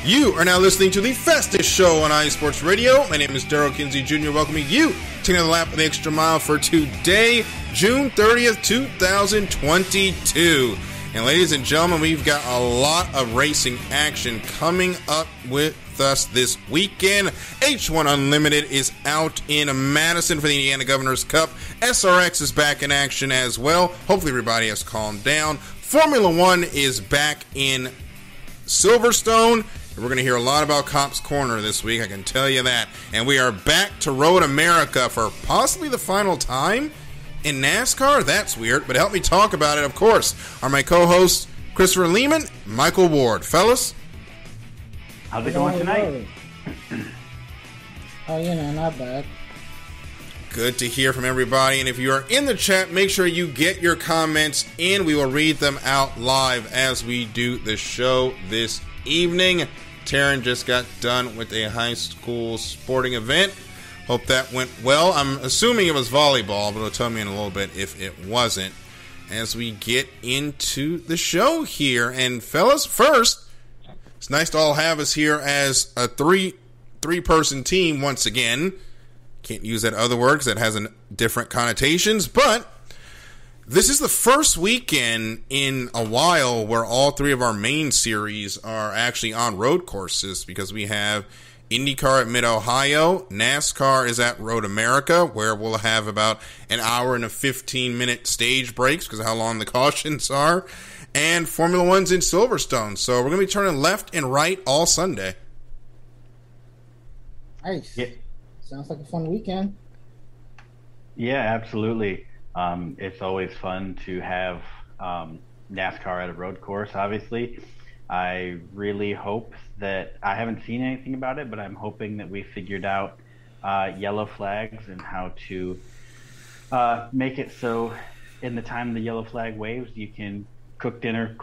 You are now listening to the fastest show on iSports Radio. My name is Daryl Kinsey Jr. welcoming you to another lap of the Extra Mile for today, June 30th, 2022. And ladies and gentlemen, we've got a lot of racing action coming up with us this weekend. H1 Unlimited is out in Madison for the Indiana Governor's Cup. SRX is back in action as well. Hopefully everybody has calmed down. Formula One is back in Silverstone. We're going to hear a lot about Cops Corner this week, I can tell you that. And we are back to Road America for possibly the final time in NASCAR. That's weird, but help me talk about it, of course, are my co-hosts Christopher Lehman, Michael Ward. Fellas? How's it going tonight? Not bad. Good to hear from everybody. And if you are in the chat, make sure you get your comments in. We will read them out live as we do the show this evening. Taryn just got done with a high school sporting event. Hope that went well. I'm assuming it was volleyball, but it'll tell me in a little bit if it wasn't as we get into the show here. And fellas, first, it's nice to all have us here as a three-person team once again. Can't use that other word because that has different connotations, but this is the first weekend in a while where all three of our main series are actually on road courses, because we have IndyCar at Mid-Ohio, NASCAR is at Road America, where we'll have about an hour and a 15-minute stage breaks because of how long the cautions are, and Formula One's in Silverstone. So we're going to be turning left and right all Sunday. Nice. Yeah. Sounds like a fun weekend. Yeah, absolutely. It's always fun to have NASCAR at a road course, obviously. I really hope that, I haven't seen anything about it, but I'm hoping that we figured out yellow flags and how to make it so in the time the yellow flag waves, you can cook dinner,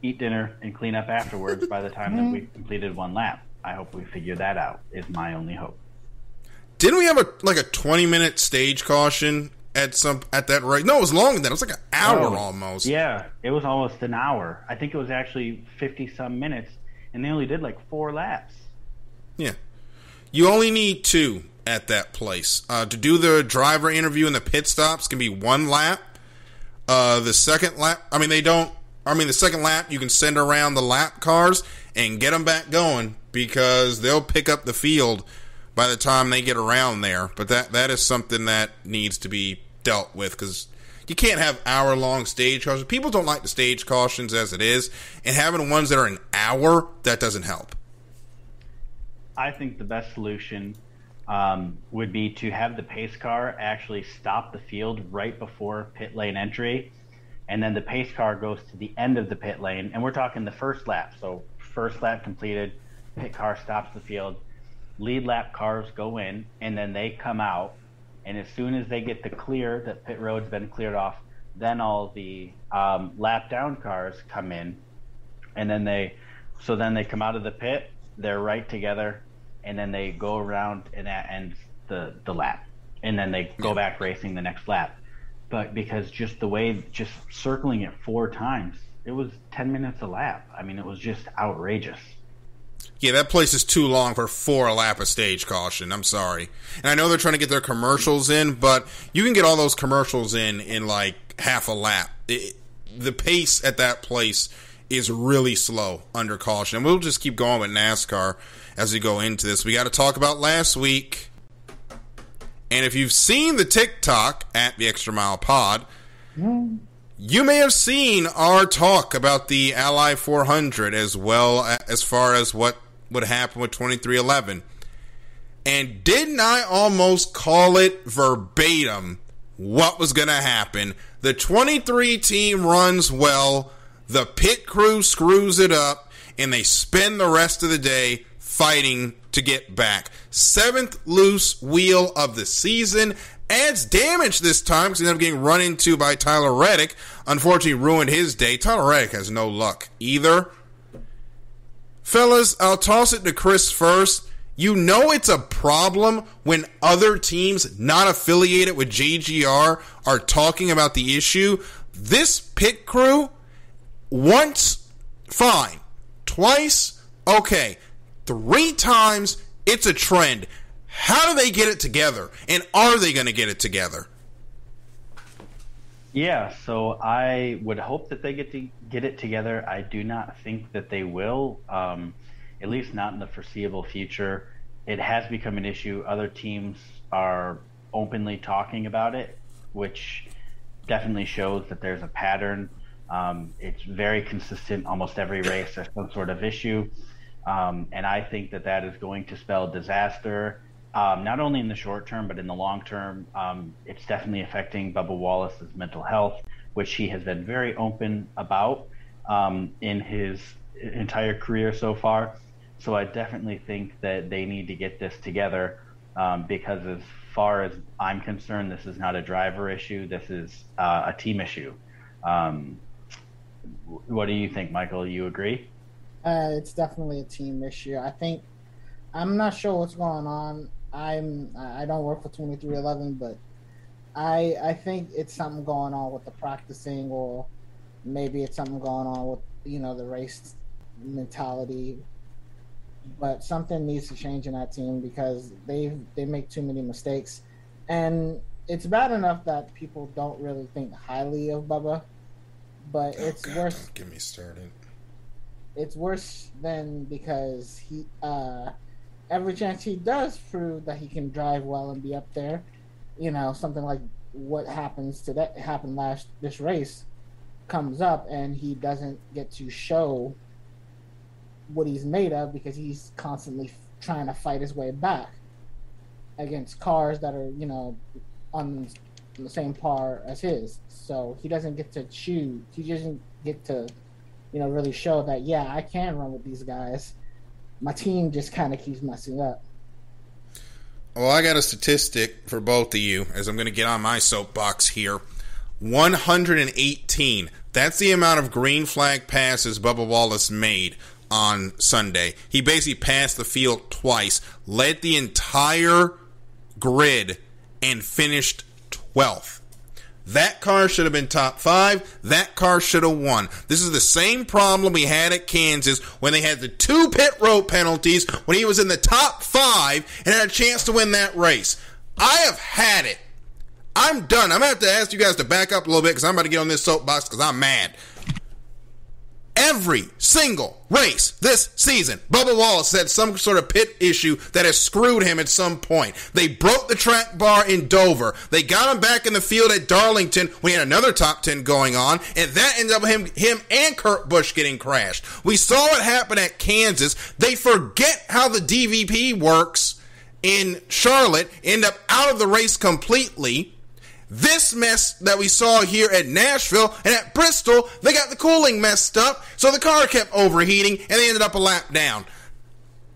eat dinner, and clean up afterwards by the time that we've completed one lap. I hope we figure that out, is my only hope. Didn't we have a 20-minute stage caution at that rate? No, it was longer than that. It was like an hour almost. Yeah, it was almost an hour. I think it was actually 50-some minutes, and they only did like 4 laps. Yeah. You only need 2 at that place. To do the driver interview and the pit stops can be 1 lap. The second lap, the second lap you can send around the lap cars and get them back going, because they'll pick up the field by the time they get around there. But that is something that needs to be dealt with, because you can't have hour-long stage cautions. People don't like the stage cautions as it is, and having ones that are an hour, that doesn't help. I think the best solution would be to have the pace car actually stop the field right before pit lane entry, and then the pace car goes to the end of the pit lane, and we're talking the first lap. So first lap completed, pit car stops the field, lead lap cars go in, and then they come out, and as soon as they get the clear that pit road's been cleared off, then all the lap down cars come in, and then they come out of the pit, they're right together, and then they go around, and that ends the lap, and then they go back racing the next lap. But because just circling it 4 times, it was 10 minutes a lap. I mean, it was just outrageous. Yeah, that place is too long for 4 lap of stage caution. I'm sorry. And I know they're trying to get their commercials in, but you can get all those commercials in like half a lap. The pace at that place is really slow under caution. And we'll just keep going with NASCAR as we go into this. We got to talk about last week. And if you've seen the TikTok at the Extra Mile Pod, you may have seen our talk about the Ally 400 as well, as far as what would happen with 2311. And didn't I almost call it verbatim what was going to happen? The 23 team runs well, the pit crew screws it up, and they spend the rest of the day fighting to get back. 7th loose wheel of the season. Adds damage this time because he ended up getting run into by Tyler Reddick. Unfortunately, ruined his day. Tyler Reddick has no luck either. Fellas, I'll toss it to Chris first. You know it's a problem when other teams not affiliated with JGR are talking about the issue. This pit crew, once, fine. Twice, okay. 3 times. It's a trend. How do they get it together? And are they going to get it together? Yeah, so I would hope that they get it together. I do not think that they will, at least not in the foreseeable future. It has become an issue. Other teams are openly talking about it, which definitely shows that there's a pattern. It's very consistent. Almost every race there's some sort of issue. And I think that is going to spell disaster, not only in the short term, but in the long term. It's definitely affecting Bubba Wallace's mental health, which he has been very open about in his entire career so far. So I definitely think that they need to get this together because as far as I'm concerned, this is not a driver issue. This is a team issue. What do you think, Michael? You agree? It's definitely a team issue. I'm not sure what's going on. I don't work for 2311, but I think it's something going on with the practicing, or maybe it's something going on with the race mentality. But something needs to change in that team because they make too many mistakes, and it's bad enough that people don't really think highly of Bubba, but it's worse. Don't get me started. It's worse than because he every chance he does prove that he can drive well and be up there, something like what happened this race comes up, and he doesn't get to show what he's made of because he's constantly trying to fight his way back against cars that are on the same par as his. So he doesn't get to choose. He doesn't get to really show that, yeah, I can run with these guys. My team just kind of keeps messing up. Well, I got a statistic for both of you as I'm going to get on my soapbox here. 118. That's the amount of green flag passes Bubba Wallace made on Sunday. He basically passed the field twice, led the entire grid, and finished 12th. That car should have been top 5. That car should have won. This is the same problem we had at Kansas when they had the 2 pit road penalties when he was in the top 5 and had a chance to win that race. I have had it. I'm done. I'm going to have to ask you guys to back up a little bit because I'm about to get on this soapbox because I'm mad. Every single race this season, Bubba Wallace had some sort of pit issue that has screwed him at some point. They broke the track bar in Dover. They got him back in the field at Darlington when he had another top 10 going on, and that ended up with him and Kurt Busch getting crashed. We saw it happen at Kansas. They forget how the DVP works in Charlotte, end up out of the race completely. This mess that we saw here at Nashville and at Bristol, they got the cooling messed up, so the car kept overheating, and they ended up a lap down.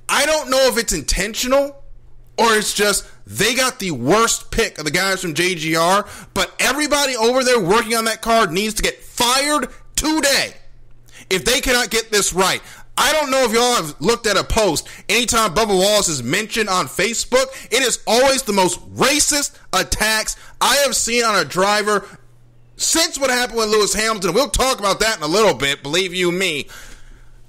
I don't know if it's intentional, or it's just they got the worst pick of the guys from JGR, but everybody over there working on that car needs to get fired today if they cannot get this right. I don't know if y'all have looked at a post. Anytime Bubba Wallace is mentioned on Facebook, it is always the most racist attacks I have seen on a driver since what happened with Lewis Hamilton. We'll talk about that in a little bit, believe you me.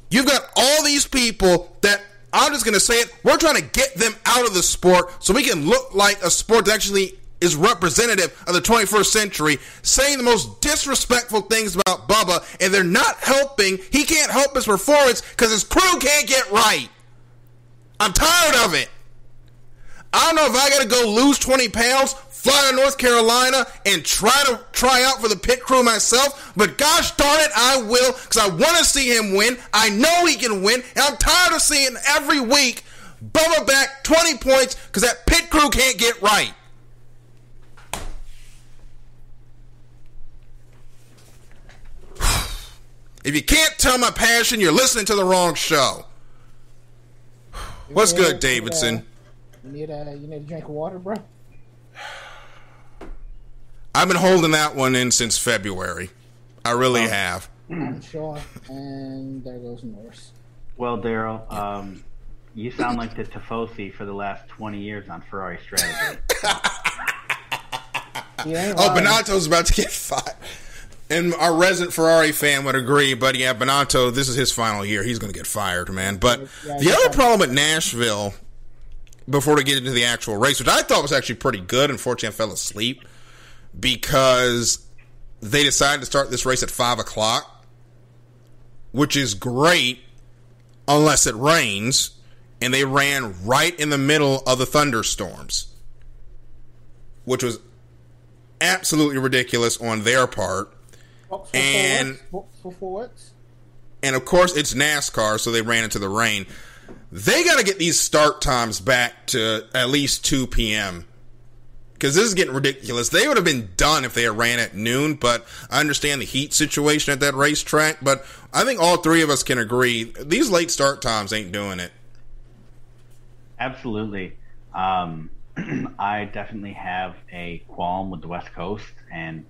You've got all these people that, I'm just going to say it, we're trying to get them out of the sport so we can look like a sport that actually is representative of the 21st century, saying the most disrespectful things about Bubba, and they're not helping. He can't help his performance because his crew can't get right. I'm tired of it. I don't know if I got to go lose 20 pounds, fly to North Carolina, and try out for the pit crew myself, but gosh darn it, I will, because I want to see him win. I know he can win, and I'm tired of seeing every week Bubba back 20 points because that pit crew can't get right. If you can't tell my passion, you're listening to the wrong show. What's good, Davidson? You need a drink of water, bro? I've been holding that one in since February. I really have. I'm sure. And there goes Norris. Well, Daryl, you sound like the Tifosi for the last 20 years on Ferrari strategy. Benato's about to get fired. And our resident Ferrari fan would agree, but yeah, Binotto, this is his final year. He's going to get fired, man. But the other problem at Nashville, before we get into the actual race, which I thought was actually pretty good, unfortunately I fell asleep, because they decided to start this race at 5 o'clock, which is great unless it rains, and they ran right in the middle of the thunderstorms, which was absolutely ridiculous on their part. And of course it's NASCAR, so they ran into the rain. They got to get these start times back to at least 2 p.m. because this is getting ridiculous. They would have been done if they had ran at noon, but I understand the heat situation at that racetrack. But I think all three of us can agree these late start times ain't doing it. Absolutely. I definitely have a qualm with the West Coast, and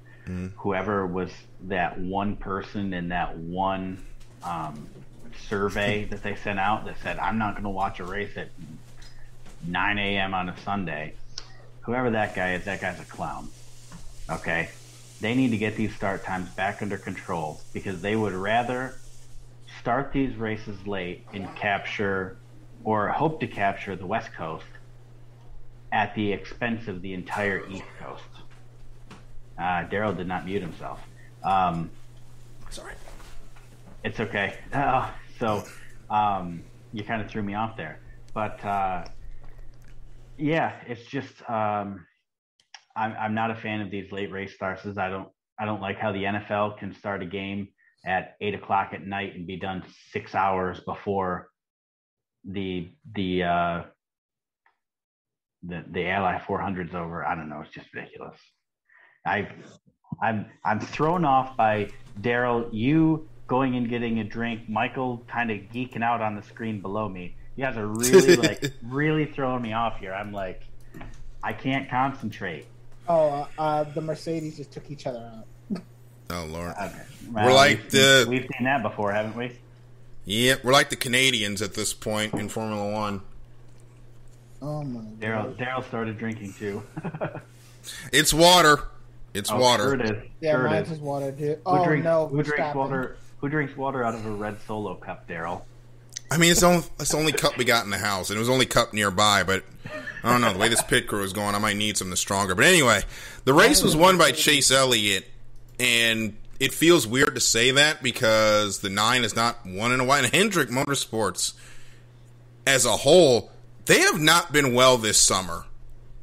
whoever was that one person in that one survey that they sent out that said, I'm not going to watch a race at 9 a.m. on a Sunday. Whoever that guy is, that guy's a clown. Okay? They need to get these start times back under control, because they would rather start these races late and capture, or hope to capture, the West Coast at the expense of the entire East Coast. Daryl did not mute himself. Sorry. It's okay. You kind of threw me off there. But, yeah, it's just I'm not a fan of these late race starts. I don't like how the NFL can start a game at 8 o'clock at night and be done 6 hours before the Ally 400's over. I don't know. It's just ridiculous. I'm thrown off by Daryl, you going and getting a drink, Michael kind of geeking out on the screen below me. You guys are really really throwing me off here. I'm like, I can't concentrate. Oh, the Mercedes just took each other out. Oh Lord. Okay. We've seen that before, haven't we? Yeah, we're like the Canadians at this point in Formula One. Oh my God. Daryl started drinking too. It's water. It's water. Sure it is. Yeah, sure mine's just water, dude. Who drinks water? Who drinks water out of a red Solo cup, Daryl? I mean, it's the only cup we got in the house, and it was the only cup nearby, but I don't know. The way this pit crew is going, I might need something stronger. But anyway, the race was won by Chase Elliott, and it feels weird to say that because the 9 is not won in a while. And Hendrick Motorsports, as a whole, they have not been well this summer.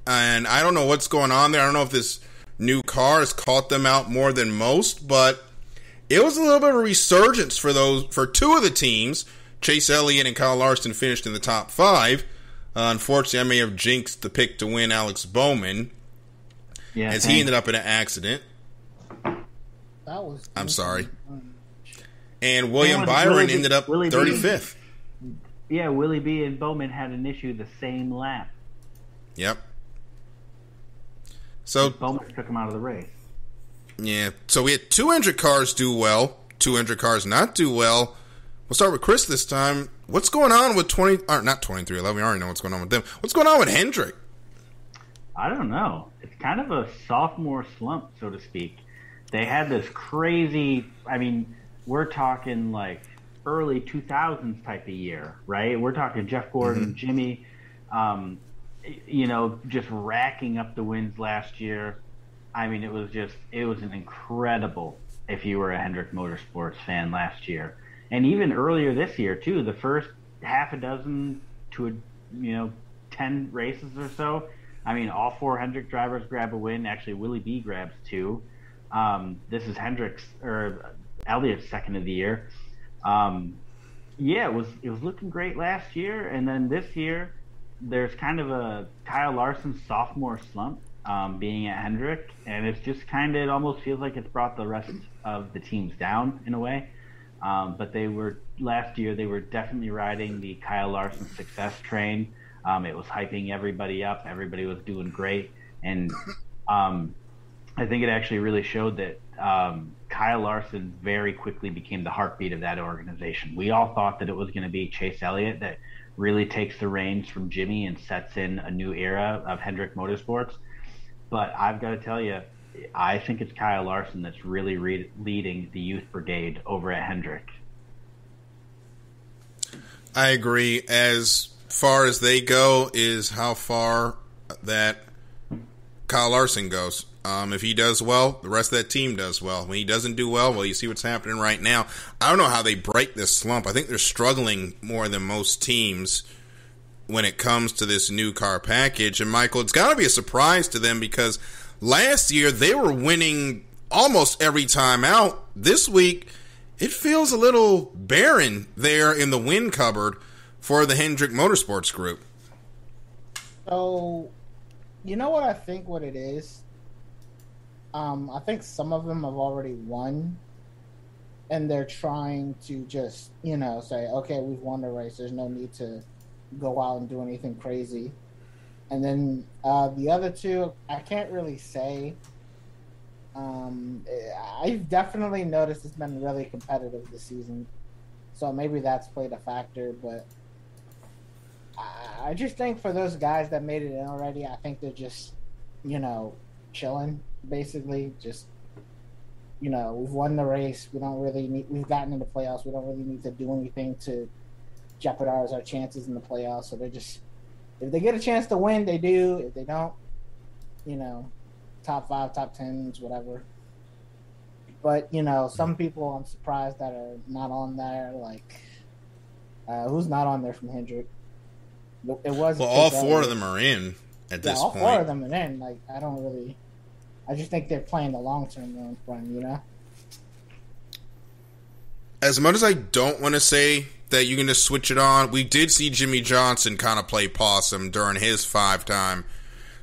And I don't know what's going on there. I don't know if this new car has caught them out more than most, but it was a little bit of a resurgence for two of the teams. Chase Elliott and Kyle Larson finished in the top 5. Unfortunately, I may have jinxed the pick to win Alex Bowman, as he ended up in an accident. I'm sorry. And William Byron ended up 35th. Yeah, Willie B and Bowman had an issue the same lap. Yep. So Bowman took him out of the race. Yeah. So we had 2 Hendrick cars do well, 2 Hendrick cars not do well. We'll start with Chris this time. What's going on with not 2311? We already know what's going on with them. What's going on with Hendrick? I don't know. It's kind of a sophomore slump, so to speak. They had this crazy, I mean, we're talking like early 2000s type of year, right? We're talking Jeff Gordon, Jimmy, just racking up the wins last year. I mean, it was an incredible, if you were a Hendrick Motorsports fan last year. And even earlier this year, too, the first half a dozen to 10 races or so, I mean, all 4 Hendrick drivers grab a win. Actually, Willie B grabs 2. This is Elliott's second of the year. It was looking great last year, and then this year there's kind of a Kyle Larson sophomore slump being at Hendrick, and it's just it almost feels like it's brought the rest of the teams down in a way. But last year they were definitely riding the Kyle Larson success train. It was hyping everybody up. Everybody was doing great, and I think it actually really showed that Kyle Larson very quickly became the heartbeat of that organization. We all thought that it was going to be Chase Elliott that really takes the reins from Jimmy and sets in a new era of Hendrick Motorsports. But I've got to tell you, I think it's Kyle Larson that's really leading the youth brigade over at Hendrick. I agree. As far as they go is how far that Kyle Larson goes. If he does well, the rest of that team does well. When he doesn't do well, you see what's happening right now. I don't know how they break this slump. I think they're struggling more than most teams when it comes to this new car package. And, Michael, it's got to be a surprise to them because last year they were winning almost every time out. This week, it feels a little barren there in the win cupboard for the Hendrick Motorsports Group. So, you know what I think what it is? I think some of them have already won, and they're trying to just, say, okay, we've won the race. There's no need to go out and do anything crazy. And then the other two, I can't really say. I've definitely noticed it's been really competitive this season, so maybe that's played a factor. But I just think for those guys that made it in already, I think they're just, chilling. Basically, just we've won the race. We've gotten into playoffs. We don't really need to do anything to jeopardize our chances in the playoffs. So they're just, if they get a chance to win, they do. If they don't, top 5, top 10s, whatever. But some people I'm surprised that are not on there. Like, who's not on there from Hendrick? It was all 4 of them are in at this point. All 4 of them are in. Like, I just think they're playing the long-term run, As much as I don't want to say that you can just switch it on, we did see Jimmy Johnson kind of play possum during his 5-time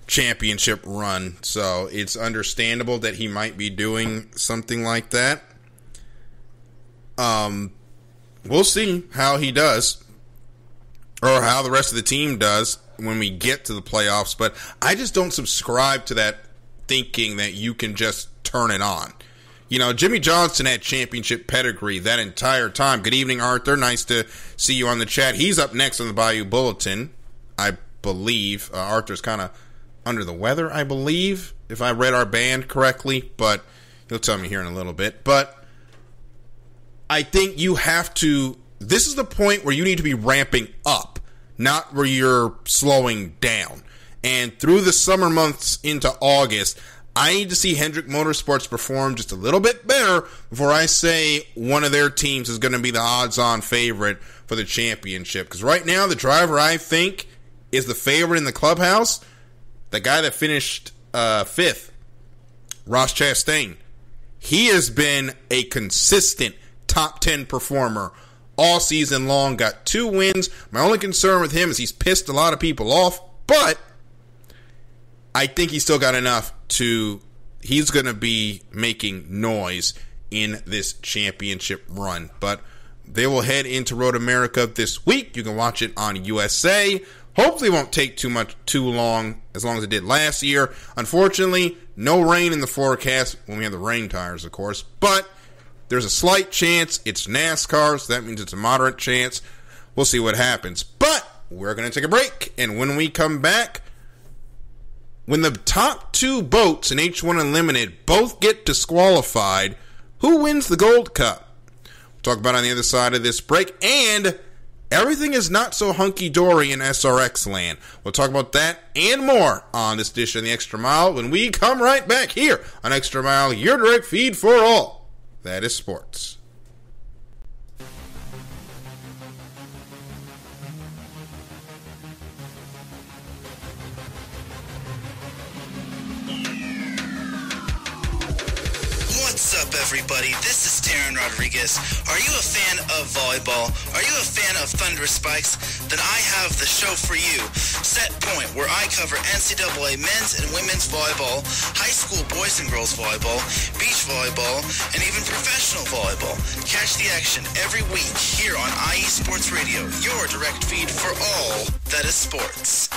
championship run, so it's understandable that he might be doing something like that. We'll see how he does, or how the rest of the team does when we get to the playoffs, but I just don't subscribe to that thinking that you can just turn it on. Jimmy Johnson had championship pedigree that entire time. Good evening, Arthur. Nice to see you on the chat. He's up next on the Bayou Bulletin, I believe. Arthur's kind of under the weather, I believe, if I read our band correctly, but he'll tell me here in a little bit. But I think you have to, this is the point where you need to be ramping up, not where you're slowing down. And through the summer months into August, I need to see Hendrick Motorsports perform just a little bit better before I say one of their teams is going to be the odds-on favorite for the championship. Because right now, the driver I think is the favorite in the clubhouse, the guy that finished 5th, Ross Chastain. He has been a consistent top 10 performer all season long, got 2 wins. My only concern with him is he's pissed a lot of people off, but I think he's still got enough he's going to be making noise in this championship run. But they will head into Road America this week. You can watch it on USA. Hopefully it won't take too long, as long as it did last year. Unfortunately, no rain in the forecast when we have the rain tires, of course. But there's a slight chance. It's NASCAR, so that means it's a moderate chance. We'll see what happens. But we're going to take a break, and when we come back, when the top 2 boats in H1 Unlimited both get disqualified, who wins the Gold Cup? We'll talk about it on the other side of this break, and everything is not so hunky-dory in SRX land. We'll talk about that and more on this edition of the Extra Mile when we come right back here on Extra Mile, your direct feed for all that is sports. What's up, everybody? This is Taryn Rodriguez. Are you a fan of volleyball? Are you a fan of Thunder Spikes? Then I have the show for you, Set Point, where I cover NCAA men's and women's volleyball, high school boys and girls volleyball, beach volleyball, and even professional volleyball. Catch the action every week here on IE Sports Radio, your direct feed for all that is sports.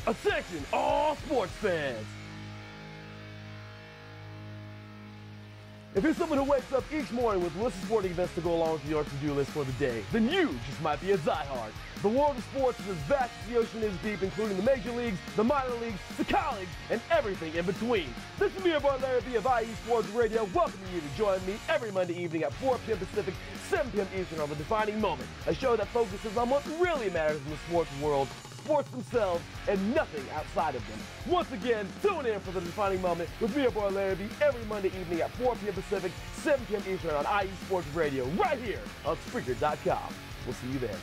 Attention, all sports fans! If you're someone who wakes up each morning with lists of sporting events to go along with your to-do list for the day, then you just might be a diehard. The world of sports is as vast as the ocean is deep, including the major leagues, the minor leagues, the college, and everything in between. This is me, your boy Larry B of IE Sports Radio, welcoming you to join me every Monday evening at 4 p.m. Pacific, 7 p.m. Eastern on The Defining Moment, a show that focuses on what really matters in the sports world, sports themselves, and nothing outside of them. Once again, tune in for The Defining Moment with me, your boy Larry B, every Monday evening at 4 p.m. Pacific, 7 p.m. Eastern on IE Sports Radio, right here on Spreaker.com. We'll see you there.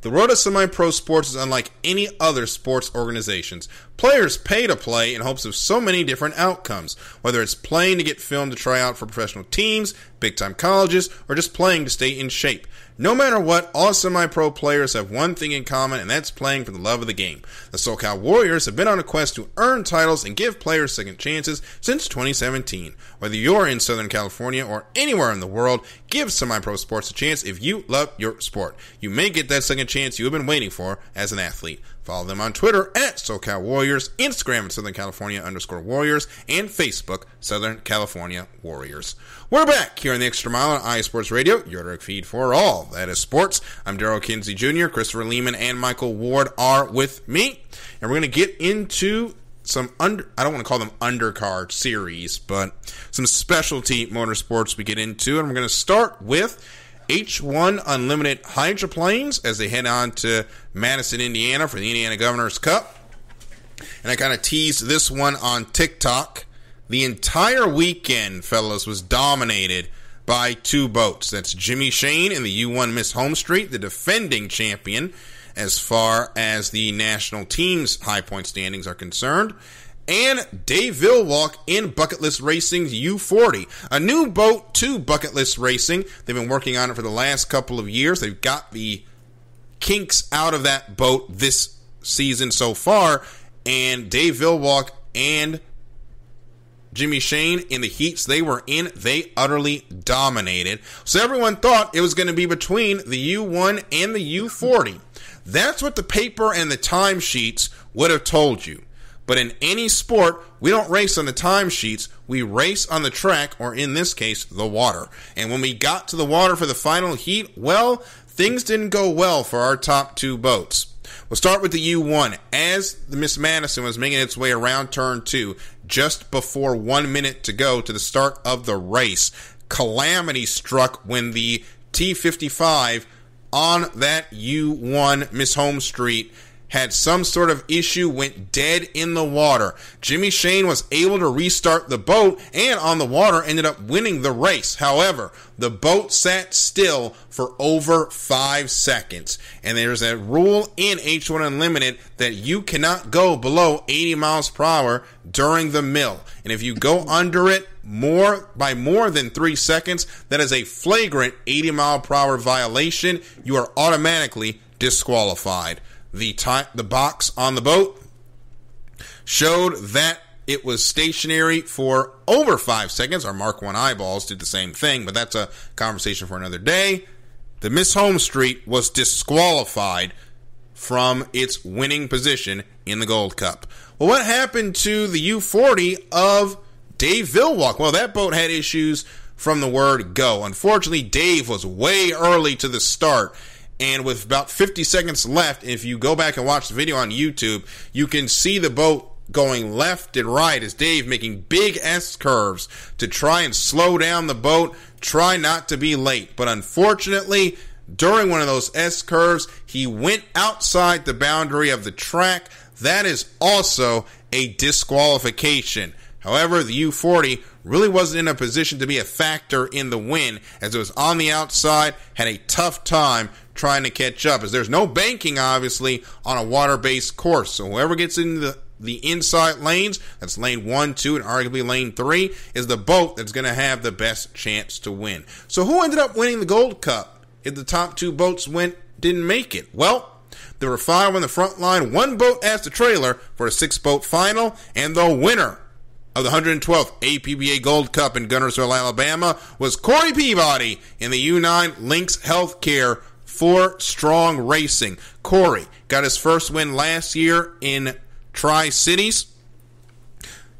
The road to semi-pro sports is unlike any other sports organizations. Players pay to play in hopes of so many different outcomes, whether it's playing to get filmed to try out for professional teams, big-time colleges, or just playing to stay in shape. No matter what, all semi-pro players have one thing in common, and that's playing for the love of the game. The SoCal Warriors have been on a quest to earn titles and give players second chances since 2017. Whether you're in Southern California or anywhere in the world, give semi-pro sports a chance if you love your sport. You may get that second chance you have been waiting for as an athlete. Follow them on Twitter at SoCal Warriors, Instagram at Southern California _Warriors, and Facebook, Southern California Warriors. We're back here on the Extra Mile on iSports Radio, your direct feed for all that is sports. I'm Daryl Kinsey Jr., Christopher Lehman, and Michael Ward are with me. And we're going to get into some, I don't want to call them undercard series, but some specialty motorsports we get into. And we're going to start with H1 Unlimited Hydroplanes as they head on to Madison, Indiana for the Indiana Governor's Cup. And I kind of teased this one on TikTok. The entire weekend, fellas, was dominated by two boats. That's Jimmy Shane in the U1 Miss Home Street, the defending champion as far as the national team's high point standings are concerned, and Dave Vilwalk in Bucket List Racing's U40, a new boat to Bucket List Racing. They've been working on it for the last couple of years. They've got the kinks out of that boat this season so far, and Dave Vilwalk and Jimmy Shane in the heats they were in, they utterly dominated. So everyone thought it was going to be between the U1 and the U40. That's what the paper and the timesheets would have told you. But in any sport, we don't race on the timesheets. We race on the track, or in this case, the water. And when we got to the water for the final heat, well, things didn't go well for our top two boats. We'll start with the U1. As the Miss Madison was making its way around turn 2, just before 1 minute to go to the start of the race, calamity struck when the T55 on that U1 Miss Home Street had some sort of issue, went dead in the water. Jimmy Shane was able to restart the boat and on the water ended up winning the race. However, the boat sat still for over 5 seconds. And there's a rule in H1 Unlimited that you cannot go below 80 miles per hour during the mill. And if you go under it by more than 3 seconds, that is a flagrant 80 mile per hour violation. You are automatically disqualified. The box on the boat showed that it was stationary for over 5 seconds. Our Mark 1 eyeballs did the same thing, but that's a conversation for another day. The Miss Home Street was disqualified from its winning position in the Gold Cup. Well, what happened to the U40 of Dave Vilwalk? Well, that boat had issues from the word go. Unfortunately, Dave was way early to the start. And with about 50 seconds left, if you go back and watch the video on YouTube, you can see the boat going left and right as Dave making big S-curves to try and slow down the boat, try not to be late. But unfortunately, during one of those S-curves, he went outside the boundary of the track. That is also a disqualification. However, the U40 really wasn't in a position to be a factor in the win, as it was on the outside, had a tough time trying to catch up, as there's no banking, obviously, on a water-based course. So whoever gets into the inside lanes, that's lane 1, 2, and arguably lane 3, is the boat that's going to have the best chance to win. So who ended up winning the Gold Cup if the top 2 boats didn't make it? Well, there were 5 on the front line, 1 boat as the trailer for a 6-boat final, and the winner of the 112th APBA Gold Cup in Guntersville, Alabama, was Corey Peabody in the U9 Lynx Healthcare 4-strong racing. Corey got his first win last year in Tri-Cities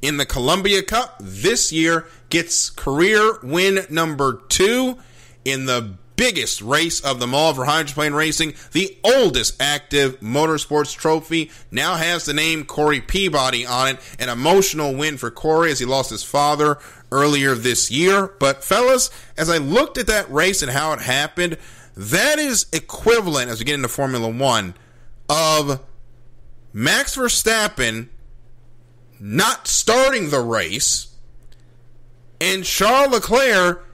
in the Columbia Cup. This year gets career win number 2 in the biggest race of them all for hydroplane racing. The oldest active motorsports trophy now has the name Corey Peabody on it. An emotional win for Corey as he lost his father earlier this year. But fellas, as I looked at that race and how it happened, that is equivalent, as we get into Formula One, of Max Verstappen not starting the race and Charles Leclerc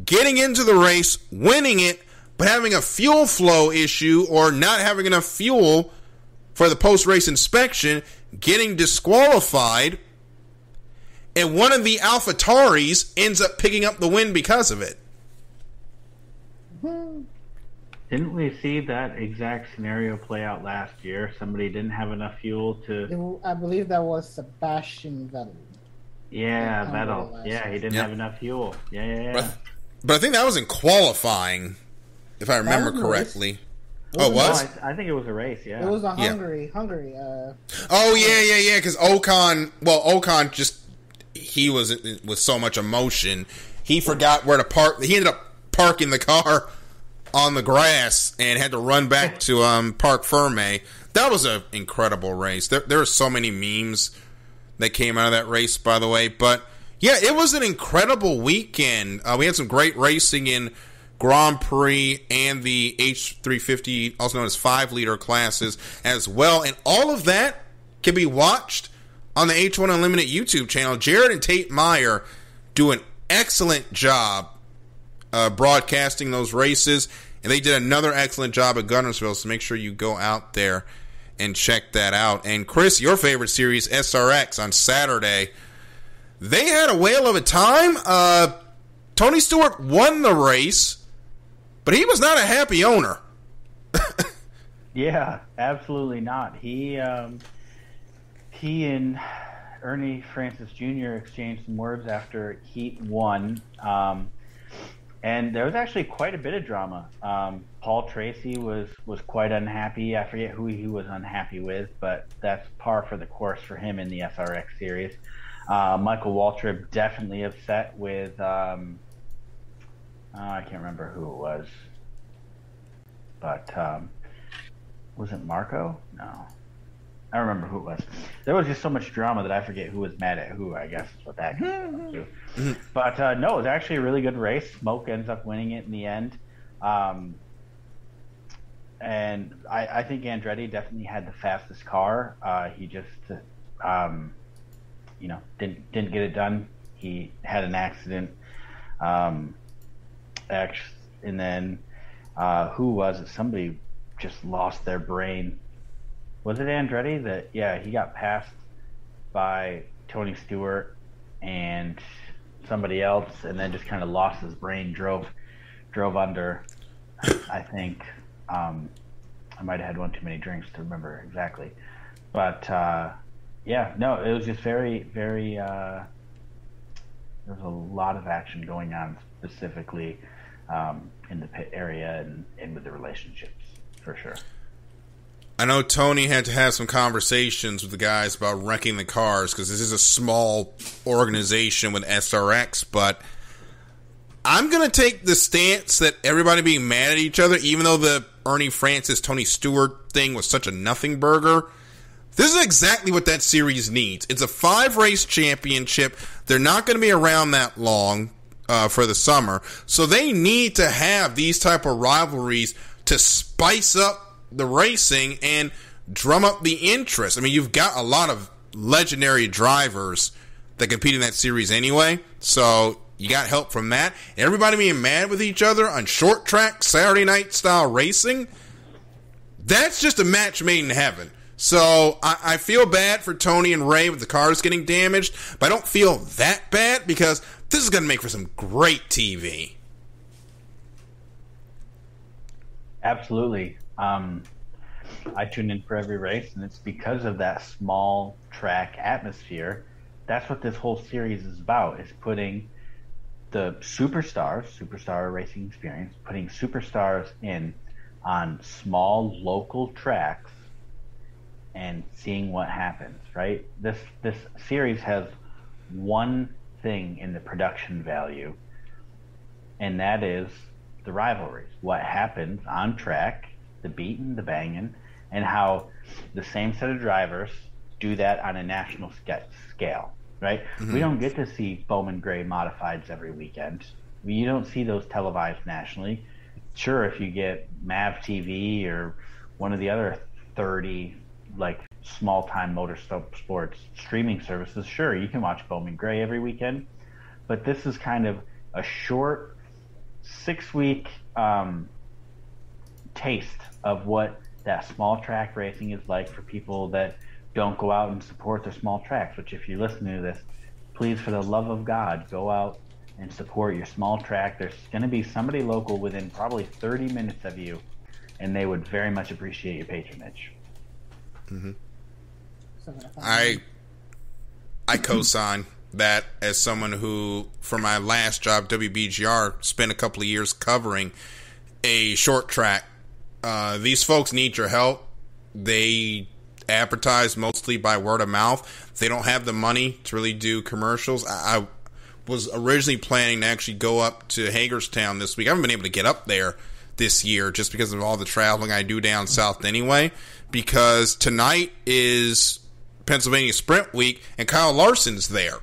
getting into the race, winning it, but having a fuel flow issue or not having enough fuel for the post-race inspection, getting disqualified, and one of the AlphaTauris ends up picking up the win because of it. Didn't we see that exact scenario play out last year? Somebody didn't have enough fuel to... I believe that was Sebastian Vettel. Yeah, Vettel. Yeah, he didn't have enough fuel. Yeah. But I think that was in qualifying, if I remember correctly. Oh, it was? No, I think it was a race, yeah. It was a Hungary. Oh, yeah, because Ocon just, he was with so much emotion, he forgot where to park. He ended up parking the car on the grass and had to run back to Parc Ferme. That was an incredible race. There are so many memes that came out of that race, by the way. But, yeah, it was an incredible weekend. We had some great racing in Grand Prix and the H350, also known as 5-liter classes as well. And all of that can be watched on the H1 Unlimited YouTube channel. Jared and Tate Meyer do an excellent job broadcasting those races, and they did another excellent job at Guntersville, so make sure you go out there and check that out. And Chris, your favorite series, SRX, on Saturday, they had a whale of a time. Tony Stewart won the race, but he was not a happy owner. Yeah, absolutely not. He and Ernie Francis Jr. exchanged some words after Heat 1. And there was actually quite a bit of drama. Paul Tracy was quite unhappy. I forget who he was unhappy with, but that's par for the course for him in the SRX series. Michael Waltrip definitely upset with, I can't remember who it was, but was it Marco? No. I remember who it was. There was just so much drama that I forget who was mad at who, I guess is what that comes down to. But no, it was actually a really good race. Smoke ends up winning it in the end. And I think Andretti definitely had the fastest car. He just, didn't get it done. He had an accident. And then, who was it? Somebody just lost their brain. Was it Andretti that? Yeah, he got passed by Tony Stewart and somebody else, and then just kind of lost his brain. Drove under. I think I might have had one too many drinks to remember exactly, but yeah, no, it was just very, very. There was a lot of action going on, specifically in the pit area and with the relationships, for sure. I know Tony had to have some conversations with the guys about wrecking the cars because this is a small organization with SRX, but I'm going to take the stance that everybody being mad at each other, even though the Ernie Francis, Tony Stewart thing was such a nothing burger, this is exactly what that series needs. It's a 5-race championship. They're not going to be around that long for the summer, so they need to have these type of rivalries to spice up the racing and drum up the interest. I mean, you've got a lot of legendary drivers that compete in that series anyway, so you got help from that. Everybody being mad with each other on short track Saturday night style racing, that's just a match made in heaven. So I feel bad for Tony and Ray with the cars getting damaged, but I don't feel that bad because this is going to make for some great TV. Absolutely. I tune in for every race, and it's because of that small track atmosphere. That's what this whole series is about, is putting the superstar racing experience, putting superstars in on small local tracks and seeing what happens, right? This series has one thing in the production value, and that is the rivalries. What happens on track, the beating, the banging, and how the same set of drivers do that on a national scale, right? Mm-hmm. We don't get to see Bowman Gray modifieds every weekend. You don't see those televised nationally. Sure, if you get MAV TV or one of the other 30 like small-time motorsports streaming services, sure, you can watch Bowman Gray every weekend. But this is kind of a short 6-week taste of what that small track racing is like for people that don't go out and support the small tracks, which if you're listening to this, please, for the love of God, go out and support your small track. There's going to be somebody local within probably 30 minutes of you, and they would very much appreciate your patronage. Mm-hmm. I co-sign that as someone who, for my last job, WBGR, spent a couple of years covering a short track. These folks need your help. They advertise mostly by word of mouth. They don't have the money to really do commercials. I was originally planning to actually go up to Hagerstown this week. I haven't been able to get up there this year just because of all the traveling I do down south anyway, because tonight is Pennsylvania Sprint Week and Kyle Larson's there.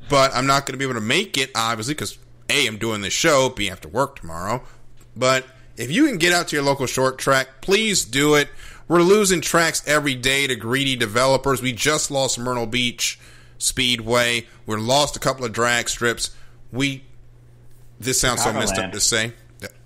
But I'm not going to be able to make it, obviously, because A, I'm doing this show, B, I have to work tomorrow. But if you can get out to your local short track, please do it. We're losing tracks every day to greedy developers. We just lost Myrtle Beach Speedway. We lost a couple of drag strips. This sounds so messed up to say.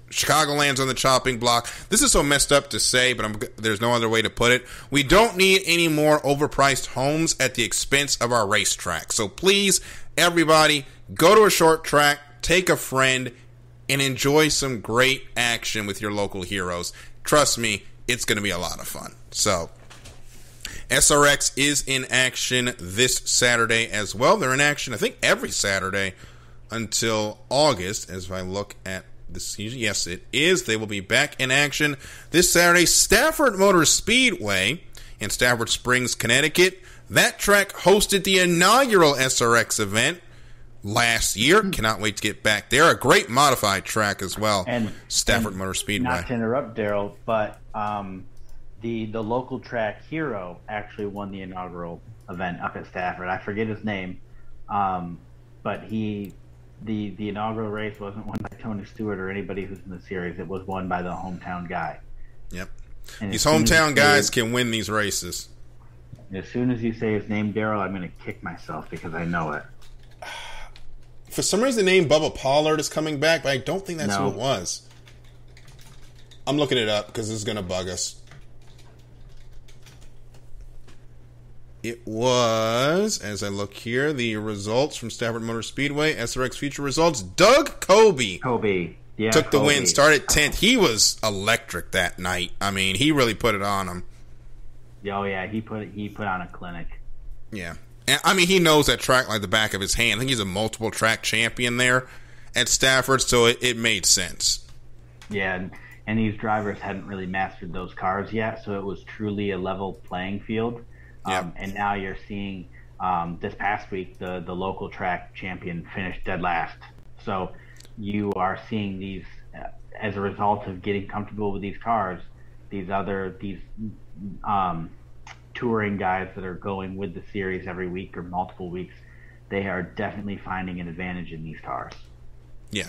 Chicagoland's on the chopping block. This is so messed up to say, but there's no other way to put it. We don't need any more overpriced homes at the expense of our racetrack. So please, everybody, go to a short track, take a friend, and enjoy some great action with your local heroes. Trust me, it's going to be a lot of fun. So, SRX is in action this Saturday as well. They're in action, I think, every Saturday until August, as I look at the season. Yes, it is. They will be back in action this Saturday. Stafford Motor Speedway in Stafford Springs, Connecticut. That track hosted the inaugural SRX event last year. Cannot wait to get back there. A great modified track as well. And Stafford Motor Speedway. Not to interrupt, Daryl, but the local track hero actually won the inaugural event up at Stafford. I forget his name, but the inaugural race wasn't won by Tony Stewart or anybody who's in the series. It was won by the hometown guy. Yep. And these hometown guys can win these races. As soon as you say his name, Daryl, I'm going to kick myself because I know it. For some reason, the name Bubba Pollard is coming back, but I don't think that's who it was. I'm looking it up because this is going to bug us. It was, as I look here, the results from Stafford Motor Speedway, SRX Future results. Doug Coby took the win, started 10th. He was electric that night. I mean, he really put it on him. Oh, yeah, he put on a clinic. Yeah. And, I mean, he knows that track like the back of his hand. I think he's a multiple track champion there at Stafford, so it made sense. Yeah, and these drivers hadn't really mastered those cars yet, so it was truly a level playing field. And now you're seeing this past week the local track champion finished dead last. So you are seeing these as a result of getting comfortable with these cars. These touring guys that are going with the series every week or multiple weeks, they are definitely finding an advantage in these cars. Yeah.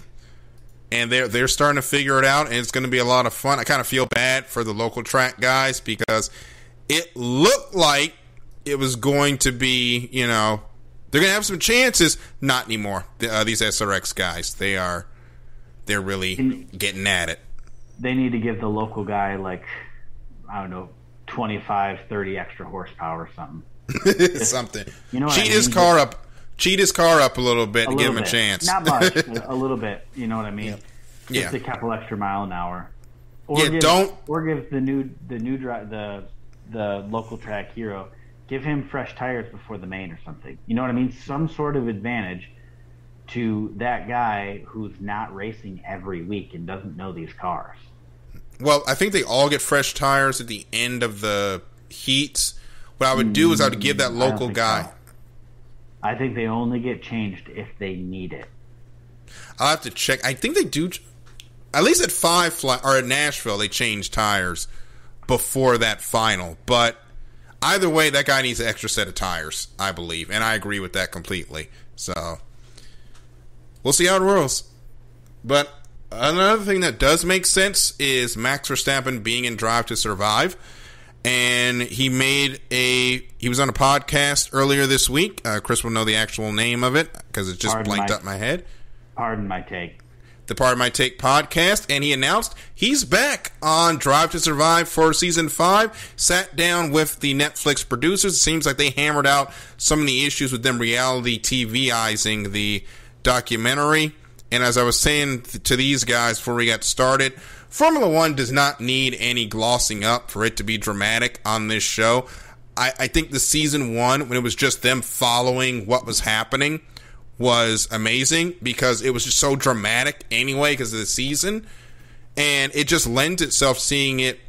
And they're starting to figure it out, and it's going to be a lot of fun. I kind of feel bad for the local track guys because it looked like it was going to be, they're going to have some chances. Not anymore. These SRX guys, they're really getting at it. They need to give the local guy, 25, 30 extra horsepower or something. Something. Cheat his car up a little bit to give him a chance. Not much, a little bit. You know what I mean? Yeah. Just a couple extra mile an hour. or give the local track hero, give him fresh tires before the main or something. You know what I mean? Some sort of advantage to that guy who's not racing every week and doesn't know these cars. Well, I think they all get fresh tires at the end of the heats. What I would do is I would give that local guy. So. I think they only get changed if they need it. I'll have to check. I think they do. At least at at Nashville, they change tires before that final. But either way, that guy needs an extra set of tires, I believe. And I agree with that completely. So we'll see how it rolls. But another thing that does make sense is Max Verstappen being in Drive to Survive. And he was on a podcast earlier this week. Chris will know the actual name of it because it just blanked up my head. Pardon my take. The Pardon My Take podcast, and he announced he's back on Drive to Survive for Season 5, sat down with the Netflix producers. It seems like they hammered out some of the issues with them reality TV-izing the documentary. And as I was saying to these guys before we got started, Formula One does not need any glossing up for it to be dramatic on this show. I think the Season 1, when it was just them following what was happening, was amazing because it was just so dramatic anyway because of the season, and it just lends itself seeing it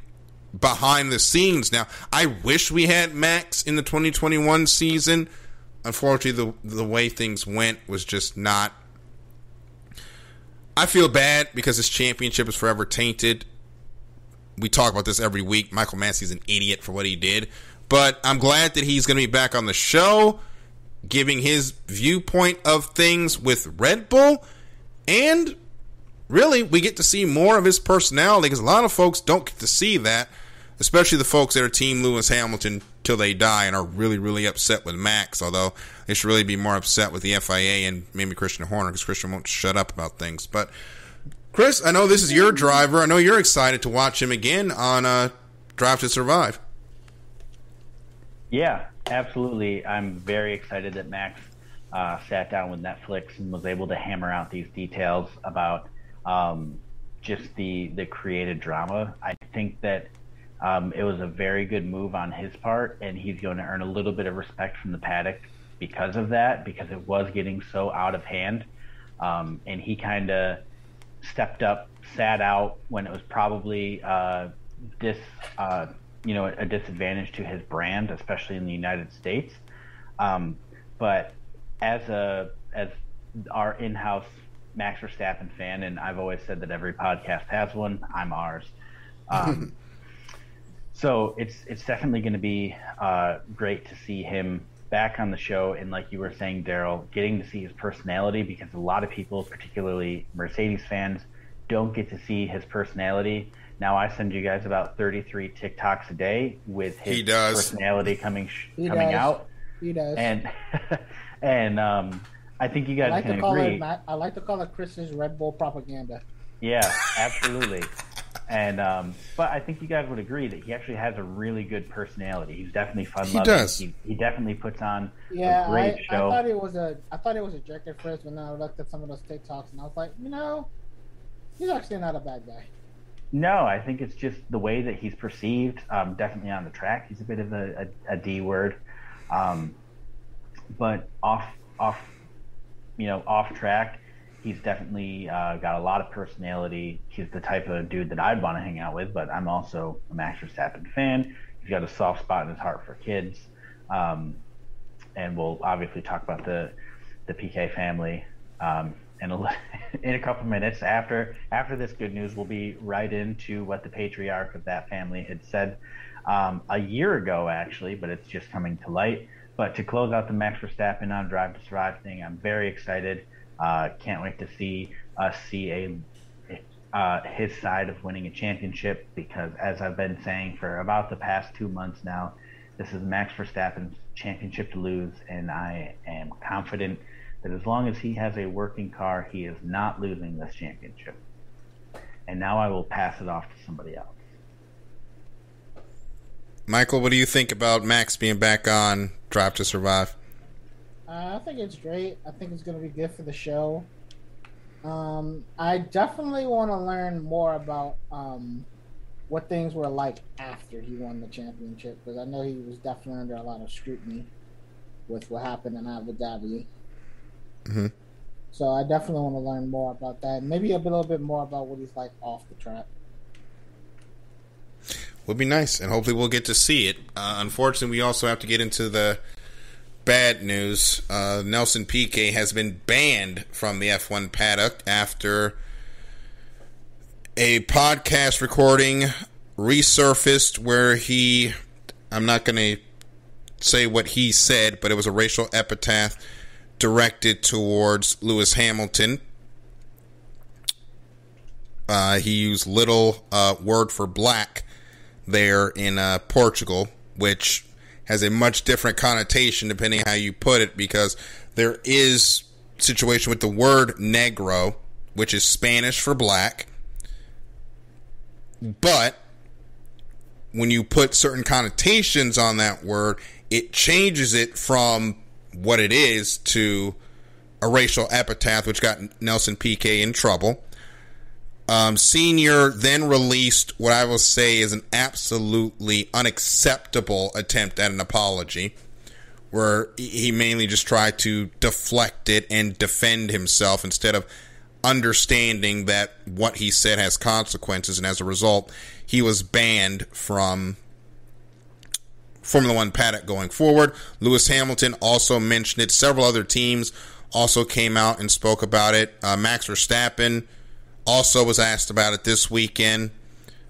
behind the scenes. Now, I wish we had Max in the 2021 season. Unfortunately, the way things went was just not. I feel bad because his championship is forever tainted. We talk about this every week. Michael Massey's an idiot for what he did, but I'm glad that he's going to be back on the show, giving his viewpoint of things with Red Bull, and really, we get to see more of his personality because a lot of folks don't get to see that, especially the folks that are Team Lewis Hamilton till they die and are really, really upset with Max, although they should really be more upset with the FIA and maybe Christian Horner because Christian won't shut up about things. But, Chris, I know this is your driver. I know you're excited to watch him again on Drive to Survive. Yeah, absolutely. I'm very excited that Max sat down with Netflix and was able to hammer out these details about just the created drama. I think that it was a very good move on his part, and he's going to earn a little bit of respect from the paddock because of that, because it was getting so out of hand. And he kind of stepped up, sat out when it was probably a disadvantage to his brand, especially in the United States. But as our in-house Max Verstappen fan, and I've always said that every podcast has one, I'm ours. So it's definitely going to be great to see him back on the show. And like you were saying, Daryl, getting to see his personality, because a lot of people, particularly Mercedes fans, don't get to see his personality. Now I send you guys about 33 TikToks a day with his personality coming out. He does. And I think you guys can agree. I like to call it Chris's Red Bull propaganda. Yeah, absolutely. And but I think you guys would agree that he actually has a really good personality. He's definitely fun-loving. He does. He definitely puts on a great show. I thought it was a jerk at first, but then I looked at some of those TikToks and I was like, he's actually not a bad guy. No, I think it's just the way that he's perceived. Definitely on the track, he's a bit of a D word, but off track, he's definitely got a lot of personality. He's the type of dude that I'd want to hang out with, but I'm also a Max Verstappen fan. He's got a soft spot in his heart for kids. And we'll obviously talk about the PK family in a couple minutes. After this good news, we'll be right into what the patriarch of that family had said a year ago, actually, but it's just coming to light. But to close out the Max Verstappen on Drive to Survive thing, I'm very excited. Can't wait to see us see his side of winning a championship, because as I've been saying for about the past 2 months now, this is Max Verstappen's championship to lose, and I am confident that as long as he has a working car, he is not losing this championship. And now I will pass it off to somebody else. Michael, what do you think about Max being back on Drive to Survive? I think it's great. I think it's going to be good for the show. I definitely want to learn more about what things were like after he won the championship, because I know he was definitely under a lot of scrutiny with what happened in Abu Dhabi. Mm-hmm. So I definitely want to learn more about that, and maybe a little bit more about what he's like off the track. Would be nice, and hopefully we'll get to see it. Unfortunately, we also have to get into the bad news. Nelson Piquet has been banned from the F1 paddock after a podcast recording resurfaced where I'm not going to say what he said, but it was a racial epithet directed towards Lewis Hamilton. He used little word for black there in Portugal, which has a much different connotation depending on how you put it, because there is a situation with the word negro, which is Spanish for black, but when you put certain connotations on that word, it changes it from what it is to a racial epithet, which got Nelson Piquet in trouble. Senior then released what I will say is an absolutely unacceptable attempt at an apology, where he mainly just tried to deflect it and defend himself instead of understanding that what he said has consequences, and as a result, he was banned from Formula One paddock going forward. Lewis Hamilton also mentioned it. Several other teams also came out and spoke about it. Max Verstappen also was asked about it this weekend.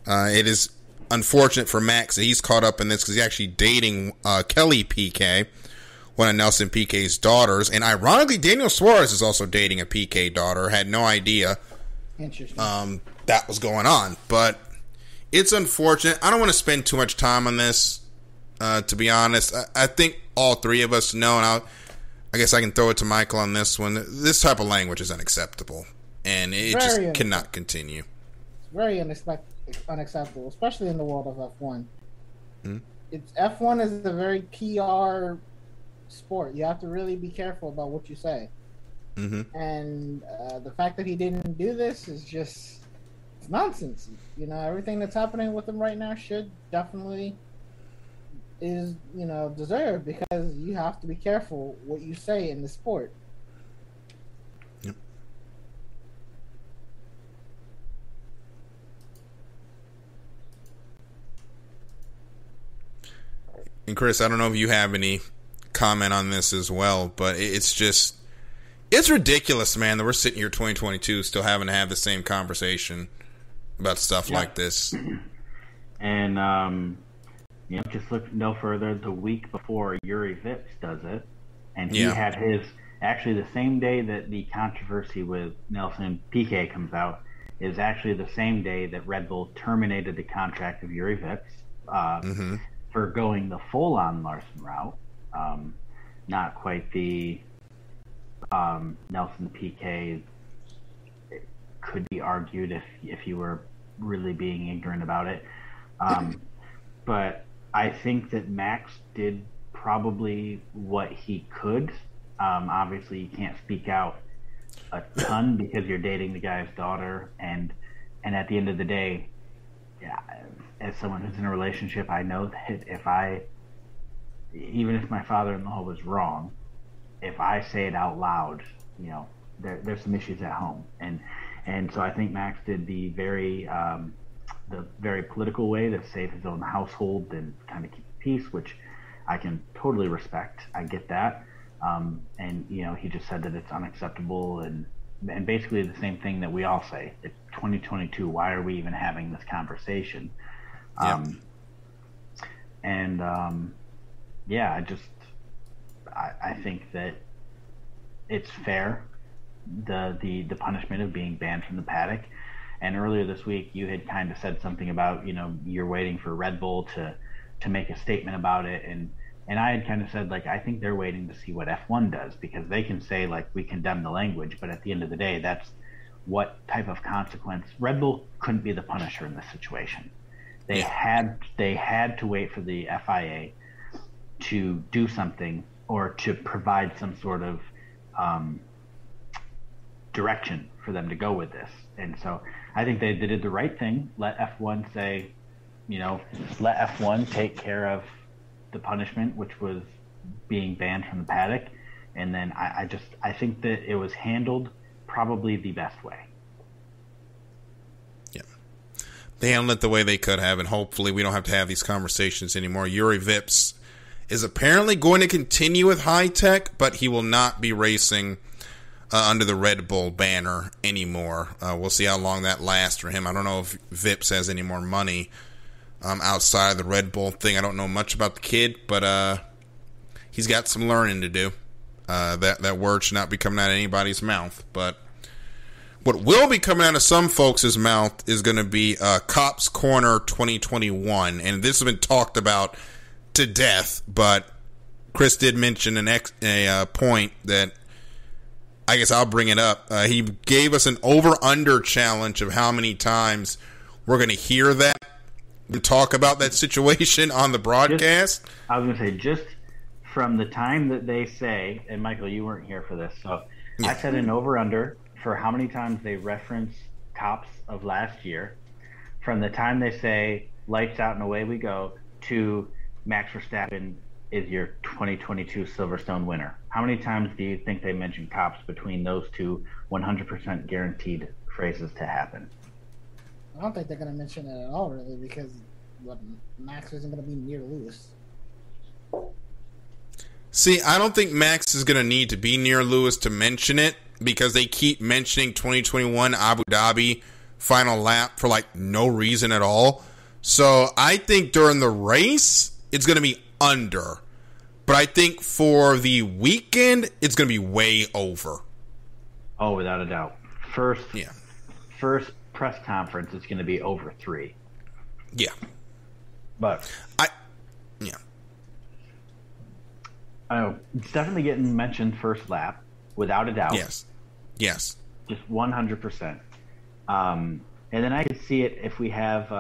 It is unfortunate for Max that he's caught up in this because he's actually dating Kelly Piquet, one of Nelson Piquet's daughters. And ironically, Daniel Suarez is also dating a Piquet daughter. Had no idea that was going on. But it's unfortunate. I don't want to spend too much time on this, to be honest. I think all three of us know, and I guess I can throw it to Michael on this one. This type of language is unacceptable. And it just cannot continue. It's very unacceptable, especially in the world of F1. F1 is a very PR sport. You have to really be careful about what you say. Mm-hmm. And the fact that he didn't do this is just it's nonsense. You know, everything that's happening with him right now should definitely is, you know, deserved, because you have to be careful what you say in the sport. And Chris, I don't know if you have any comment on this as well, but it's ridiculous, man, that we're sitting here 2022 still having to have the same conversation about stuff like this. And, you know, just look no further. The week before Yuri Vips does it, and he had his, actually the same day that the controversy with Nelson Piquet comes out, is actually the same day that Red Bull terminated the contract of Yuri Vips. For going the full-on Larson route, not quite the Nelson Piquet. It could be argued if you were really being ignorant about it, but I think that Max did probably what he could. Obviously, you can't speak out a ton because you're dating the guy's daughter, and at the end of the day, yeah. As someone who's in a relationship, I know that even if my father-in-law was wrong, if I say it out loud, you know, there's some issues at home, and so I think Max did the very political way to save his own household and kind of keep peace, which I can totally respect. I get that, and you know, he just said that it's unacceptable, and basically the same thing that we all say. It's 2022. Why are we even having this conversation? I think that it's fair, the punishment of being banned from the paddock. And earlier this week, you had kind of said something about, you know, you're waiting for Red Bull to make a statement about it, and I had kind of said, like, I think they're waiting to see what F1 does, because they can say, like, we condemn the language, but at the end of the day, that's what type of consequence. Red Bull couldn't be the punisher in this situation. They had to wait for the FIA to do something or to provide some sort of direction for them to go with this. And so I think they did the right thing. Let F1 say, let F1 take care of the punishment, which was being banned from the paddock. And then I think that it was handled probably the best way. Yeah. They handled it the way they could have, and hopefully we don't have to have these conversations anymore. Yuri Vips is apparently going to continue with high tech, but he will not be racing under the Red Bull banner anymore. We'll see how long that lasts for him. I don't know if Vips has any more money outside of the Red Bull thing. I don't know much about the kid, but he's got some learning to do. That word should not be coming out of anybody's mouth, but what will be coming out of some folks' mouth is going to be Cops Corner 2021, and this has been talked about to death, but Chris did mention a point that I guess I'll bring it up. He gave us an over-under challenge of how many times we're going to hear that and talk about that situation on the broadcast. I was going to say, just from the time that they say, and Michael, you weren't here for this, so yeah. I said an over-under for how many times they reference Cops of last year, from the time they say lights out and away we go, to Max Verstappen is your 2022 Silverstone winner. How many times do you think they mention Cops between those two 100% guaranteed phrases to happen? I don't think they're going to mention it at all, really, because Max isn't going to be near Lewis. See, I don't think Max is going to need to be near Lewis to mention it, because they keep mentioning 2021 Abu Dhabi final lap for no reason at all. So I think during the race, it's going to be under. But I think for the weekend, it's going to be way over. Oh, without a doubt. First press conference is going to be over 3. Yeah. But it's definitely getting mentioned first lap, without a doubt. Yes. Just 100%. And then I can see it if we have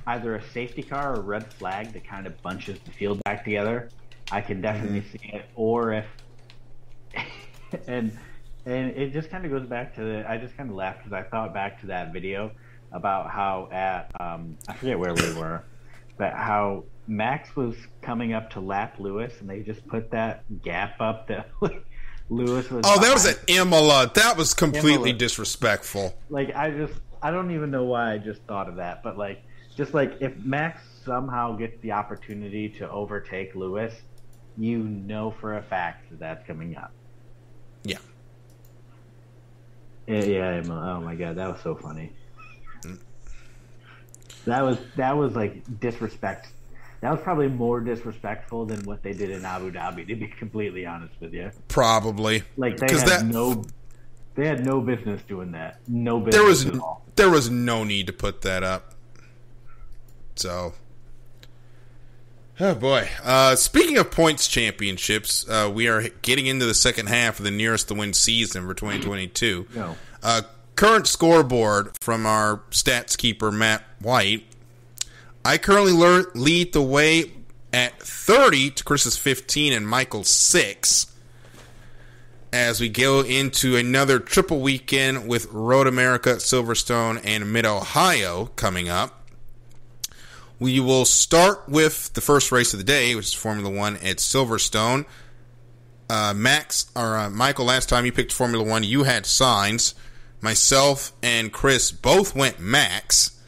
either a safety car or a red flag that kind of bunches the field back together. I can definitely see it. Or if and it just kind of goes back to I just kind of laughed because I thought back to that video about how at I forget where we were, but how Max was coming up to lap Lewis, and they just put that gap up that Lewis was. Oh, that was at Imola. That was completely disrespectful. I don't even know why I just thought of that, but if Max somehow gets the opportunity to overtake Lewis, you know for a fact that that's coming up. Yeah. Yeah. Oh my God, that was so funny. That was disrespect. That was probably more disrespectful than what they did in Abu Dhabi, to be completely honest with you. Probably. They had no business doing that. No business at all. There was no need to put that up. So, oh boy. Speaking of points championships, we are getting into the second half of the nearest to win season for 2022. No. Current scoreboard from our stats keeper, Matt White. I currently lead the way at 30 to Chris's 15 and Michael's 6 as we go into another triple weekend with Road America, Silverstone, and Mid-Ohio coming up. We will start with the first race of the day, which is Formula 1 at Silverstone. Michael, last time you picked Formula 1, you had Sainz. Myself and Chris both went Max.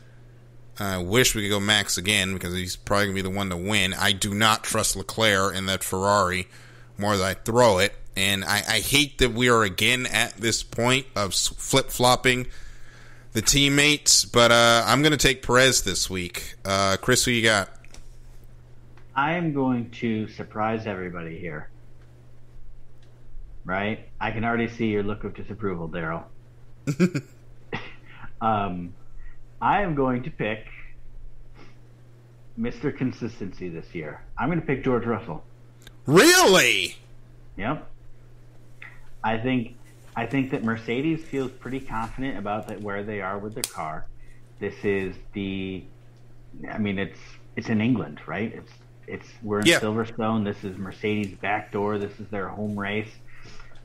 I wish we could go Max again because he's probably going to be the one to win. I do not trust Leclerc in that Ferrari more than I throw it. And I hate that we are again at this point of flip-flopping the teammates. But I'm going to take Perez this week. Chris, who you got? I am going to surprise everybody here. Right? I can already see your look of disapproval, Daryl. I am going to pick Mr. Consistency this year. I'm going to pick George Russell. Really? Yep. I think that Mercedes feels pretty confident about where they are with their car. This is it's in England, right? We're in Silverstone. This is Mercedes' backdoor. This is their home race.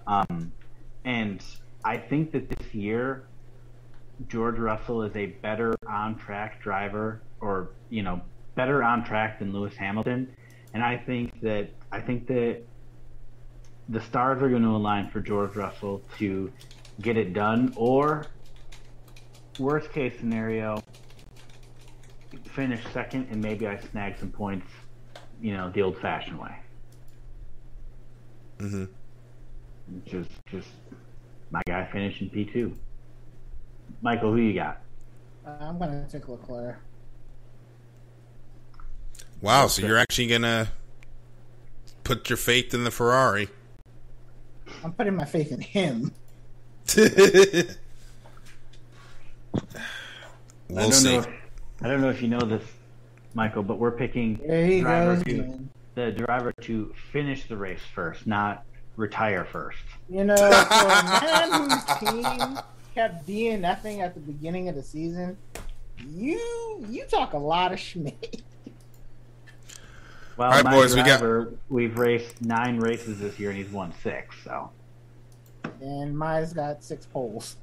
And I think that this year George Russell is a better on-track driver, or better on track than Lewis Hamilton, and I think that the stars are going to align for George Russell to get it done, or worst case scenario, finish second and maybe I snag some points, the old-fashioned way. Mm-hmm. Just my guy finishing P2. Michael, who you got? I'm going to take Leclerc. Wow, so you're actually going to put your faith in the Ferrari. I'm putting my faith in him. We'll see. I don't know if you know this, Michael, but we're picking the driver to finish the race first, not retire first. For a man whose team kept DNFing at the beginning of the season, you talk a lot of schmick. Well, all right, boys, we've raced 9 races this year, and he's won 6. So, and Maya's got 6 poles,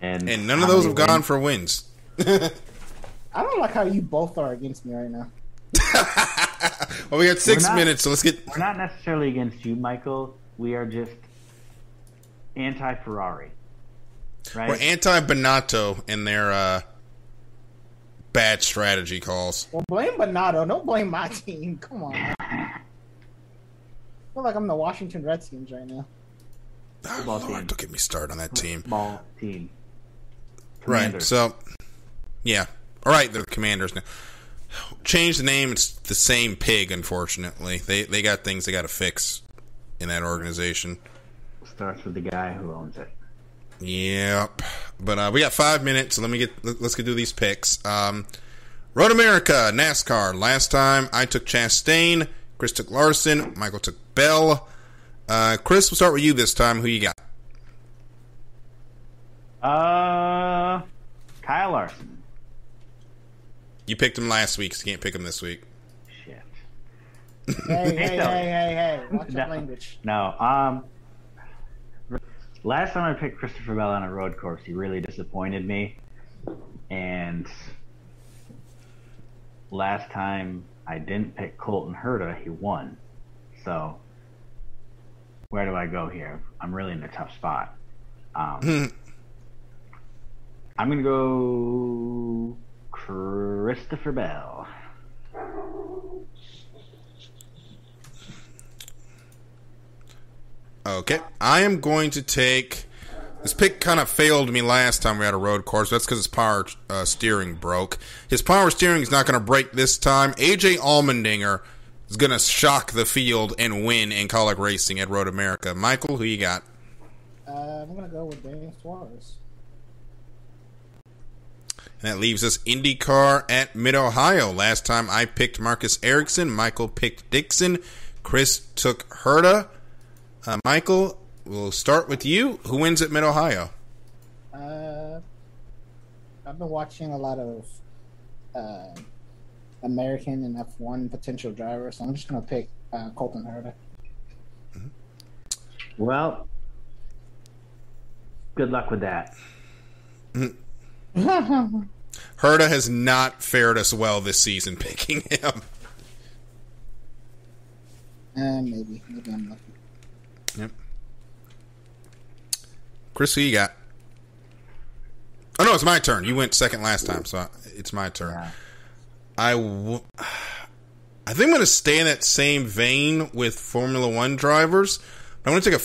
and none of those have gone for wins. I don't like how you both are against me right now. Well, we got 6 minutes, so let's get. We're not necessarily against you, Michael. We are just anti-Ferrari. Right? We're anti-Bonato and their bad strategy calls. Well, blame Bonato. Don't blame my team. Come on. I feel like I'm the Washington Redskins right now. Oh, Lord, don't get me started on that team. Ball team. Commanders. Right, so, yeah. All right, they're the Commanders now. Change the name. It's the same pig, unfortunately. They got things they got to fix in that organization. Starts with the guy who owns it. Yep. But we got 5 minutes, so let's get through these picks. Road America, NASCAR. Last time I took Chastain, Chris took Larson, Michael took Bell. Chris, we'll start with you this time. Who you got? Kyle Larson. You picked him last week, so you can't pick him this week. Shit. Hey. Watch your language. No. Last time I picked Christopher Bell on a road course, he really disappointed me. And last time I didn't pick Colton Herta, he won. So where do I go here? I'm really in a tough spot. I'm going to go Christopher Bell. Okay, I am going to take... This pick kind of failed me last time we had a road course. That's because his power steering broke. His power steering is not going to break this time. AJ Allmendinger is going to shock the field and win in Colic Racing at Road America. Michael, who you got? I'm going to go with Daniel Suarez. And that leaves us IndyCar at Mid-Ohio. Last time I picked Marcus Ericsson. Michael picked Dixon. Chris took Herta. Michael, we'll start with you. Who wins at Mid-Ohio? I've been watching a lot of American and F1 potential drivers, so I'm just going to pick Colton Herta. Mm-hmm. Well, good luck with that. Mm-hmm. Herta has not fared us well this season picking him. Maybe I'm lucky. Yep. Chris, who you got? Oh, no, it's my turn. You went second last time, so it's my turn. Yeah. I think I'm going to stay in that same vein with Formula One drivers. I'm going to take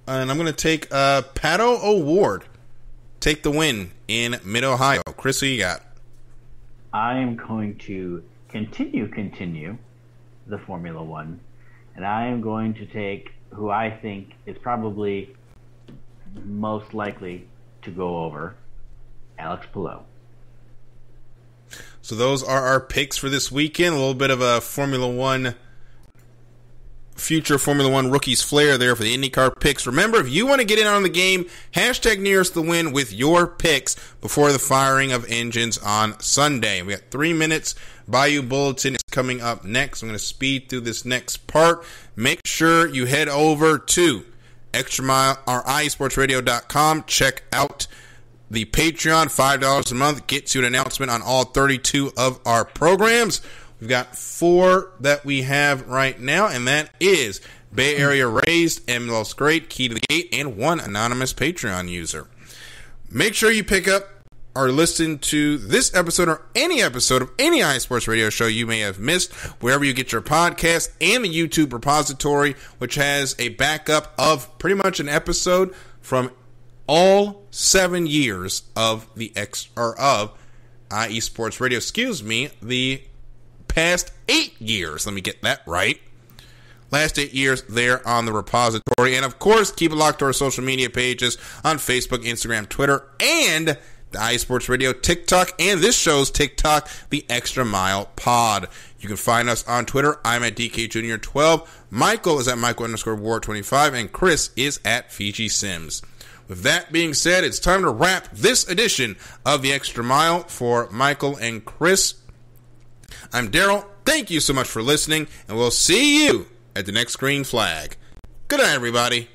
I'm going to take Pato O'Ward. Take the win in Mid-Ohio. Chris, who you got? I am going to continue the Formula One, and I am going to take who I think is probably most likely to go over, Alex Palou. So those are our picks for this weekend. A little bit of a future Formula One rookies flair there for the IndyCar picks. Remember, if you want to get in on the game, #nearest the win with your picks before the firing of engines on Sunday. We got 3 minutes. Bayou Bulletin is coming up next. I'm going to speed through this next part. Make sure you head over to iSportsRadio.com. Check out The Patreon, $5 a month, gets you an announcement on all 32 of our programs. We've got 4 that we have right now, and that is Bay Area Raised, MLS Great, Key to the Gate, and 1 anonymous Patreon user. Make sure you pick up or listen to this episode or any episode of any iSports radio show you may have missed, wherever you get your podcast, and the YouTube repository, which has a backup of pretty much an episode from all 7 years of the IE Sports Radio. The past 8 years. Let me get that right. Last 8 years there on the repository. And of course, keep it locked to our social media pages on Facebook, Instagram, Twitter, and the iSports Radio TikTok, and this show's TikTok, the Extra Mile Pod. You can find us on Twitter. I'm at DKJr12. Michael is at Michael_War25, and Chris is at Fiji Sims. With that being said, it's time to wrap this edition of the Extra Mile. For Michael and Chris, I'm Daryl. Thank you so much for listening, and we'll see you at the next green flag. Good night, everybody.